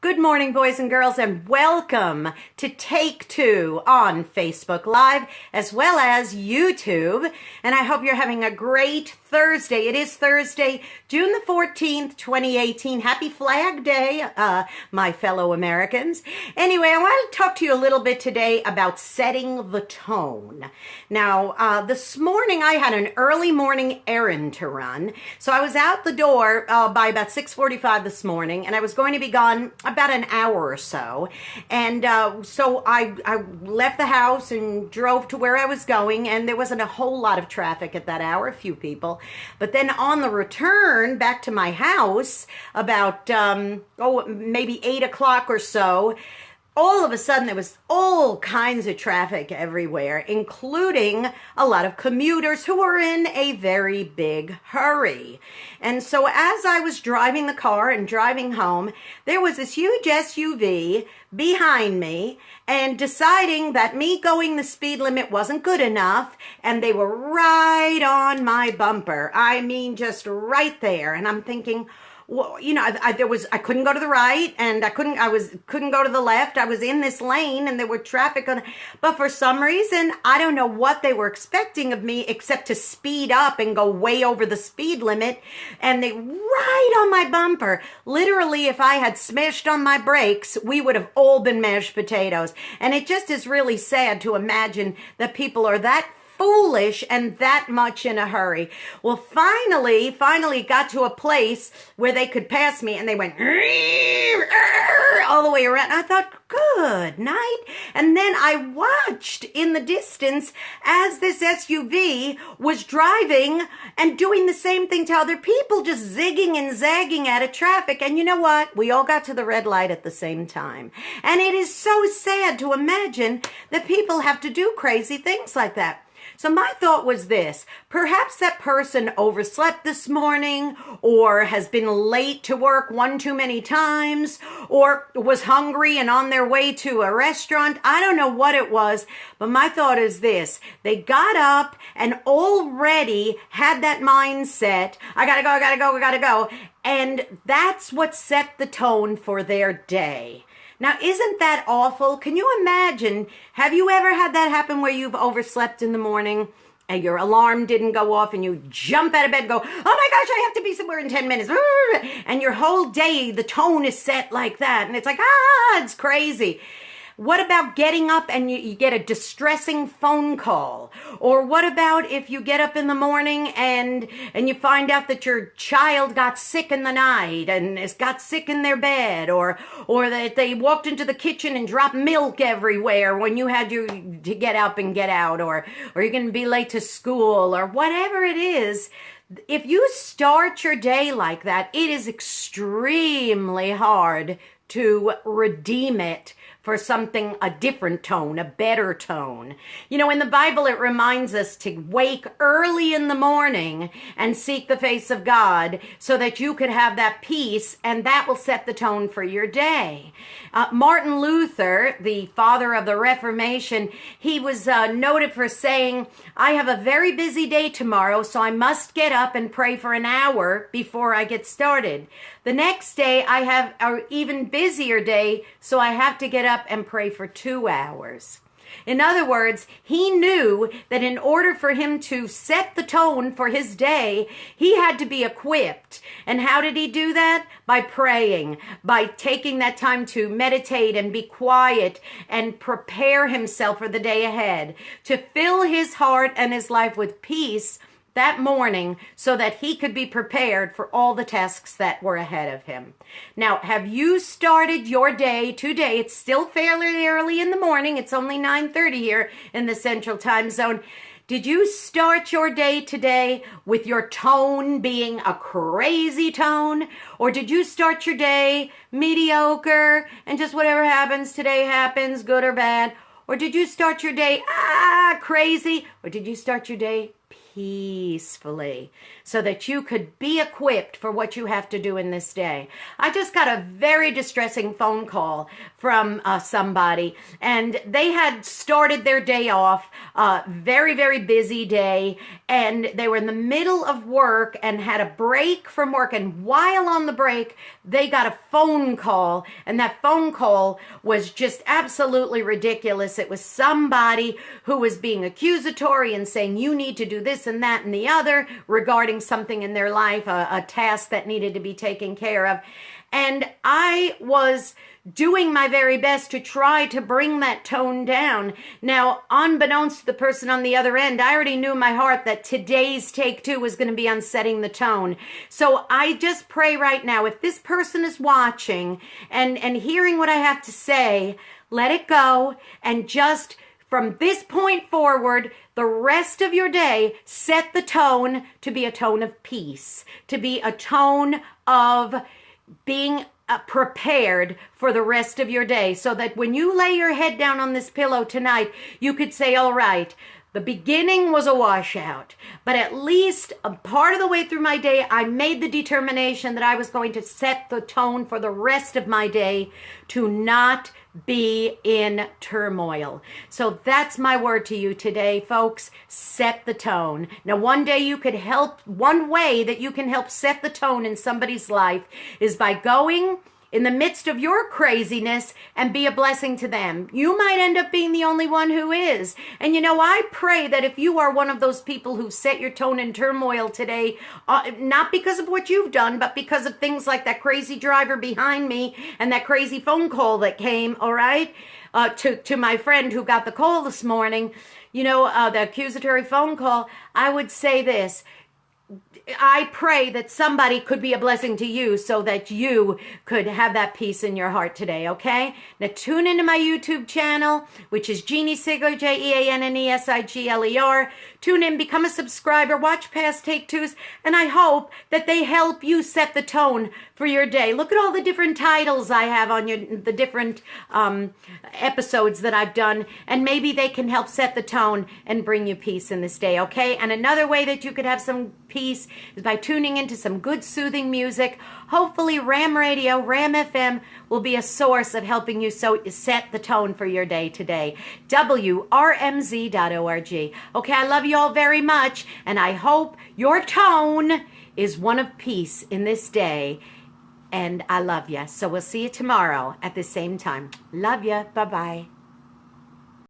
Good morning, boys and girls, and welcome to Take Two on Facebook Live as well as YouTube. And I hope you're having a great Thursday. It is Thursday, June the 14th, 2018. Happy Flag Day, my fellow Americans. Anyway, I want to talk to you a little bit today about setting the tone. Now, this morning I had an early morning errand to run. So I was out the door by about 6:45 this morning, and I was going to be gone about an hour or so. And so I left the house and drove to where I was going, and there wasn't a whole lot of traffic at that hour, a few people. But then on the return back to my house about, maybe 8 o'clock or so, all of a sudden there was all kinds of traffic everywhere, including a lot of commuters who were in a very big hurry. And so as I was driving the car and driving home, there was this huge SUV behind me and deciding that me going the speed limit wasn't good enough, and they were right on my bumper. I mean, just right there. And I'm thinking, well, you know, I couldn't go to the right, and I couldn't go to the left. I was in this lane, and there were traffic on, but for some reason, I don't know what they were expecting of me except to speed up and go way over the speed limit, and they right on my bumper. Literally, if I had smashed on my brakes, we would have all been mashed potatoes. And it just is really sad to imagine that people are that foolish and that much in a hurry. Well, finally got to a place where they could pass me, and they went all the way around. I thought, good night. And then I watched in the distance as this SUV was driving and doing the same thing to other people, just zigging and zagging out of traffic. And you know what? We all got to the red light at the same time. And it is so sad to imagine that people have to do crazy things like that. So my thought was this: perhaps that person overslept this morning, or has been late to work one too many times, or was hungry and on their way to a restaurant. I don't know what it was, but my thought is this: they got up and already had that mindset, I gotta go. And that's what set the tone for their day. Now, isn't that awful? Can you imagine? Have you ever had that happen where you've overslept in the morning and your alarm didn't go off and you jump out of bed and go, oh my gosh, I have to be somewhere in 10 minutes. And your whole day, the tone is set like that. And it's like, it's crazy. What about getting up and you get a distressing phone call? Or what about if you get up in the morning and you find out that your child got sick in the night and has got sick in their bed, or that they walked into the kitchen and dropped milk everywhere when you had to get up and get out, or you're going to be late to school, or whatever it is. If you start your day like that, it is extremely hard to redeem it for something, a different tone, a better tone. You know, in the Bible, it reminds us to wake early in the morning and seek the face of God so that you could have that peace, and that will set the tone for your day. Martin Luther, the father of the Reformation, he was noted for saying, I have a very busy day tomorrow, so I must get up and pray for an hour before I get started. The next day, I have an even busier day, so I have to get up and pray for 2 hours. In other words, he knew that in order for him to set the tone for his day, he had to be equipped. And how did he do that? By praying, by taking that time to meditate and be quiet and prepare himself for the day ahead, to fill his heart and his life with peace that morning so that he could be prepared for all the tasks that were ahead of him. Now, have you started your day today? It's still fairly early in the morning. It's only 9:30 here in the Central Time Zone. Did you start your day today with your tone being a crazy tone? Or did you start your day mediocre and just whatever happens today happens, good or bad? Or did you start your day crazy? Or did you start your day peacefully? so that you could be equipped for what you have to do in this day. I just got a very distressing phone call from somebody, and they had started their day off, very, very busy day, and they were in the middle of work and had a break from work, and while on the break, they got a phone call, and that phone call was just absolutely ridiculous. It was somebody who was being accusatory and saying, you need to do this and that and the other regarding something in their life, a task that needed to be taken care of. And I was doing my very best to try to bring that tone down. Now, unbeknownst to the person on the other end, I already knew in my heart that today's take two was going to be on setting the tone. So I just pray right now, if this person is watching and hearing what I have to say, let it go, and just from this point forward, the rest of your day, set the tone to be a tone of peace, to be a tone of being prepared for the rest of your day, so that when you lay your head down on this pillow tonight, you could say, all right, the beginning was a washout, but at least a part of the way through my day, I made the determination that I was going to set the tone for the rest of my day to not be in turmoil. So that's my word to you today, folks. Set the tone. Now, one way that you can help set the tone in somebody's life is by going in the midst of your craziness and be a blessing to them. You might end up being the only one who is. And I pray that if you are one of those people who set your tone in turmoil today, not because of what you've done, but because of things like that crazy driver behind me and that crazy phone call that came, all right, to my friend who got the call this morning, the accusatory phone call, I would say this. I pray that somebody could be a blessing to you so that you could have that peace in your heart today, okay? Now tune into my YouTube channel, which is Jeanne Sigler, JeanneSigler. Tune in, become a subscriber, watch past Take Twos, and I hope that they help you set the tone for your day. Look at all the different titles I have on the different episodes that I've done, and maybe they can help set the tone and bring you peace in this day, okay? And another way that you could have some peace is by tuning into some good soothing music. Hopefully Ram Radio, Ram FM will be a source of helping you set the tone for your day today. WRMZ.org. Okay, I love you all very much, and I hope your tone is one of peace in this day. And I love you. So we'll see you tomorrow at the same time. Love you. Bye-bye.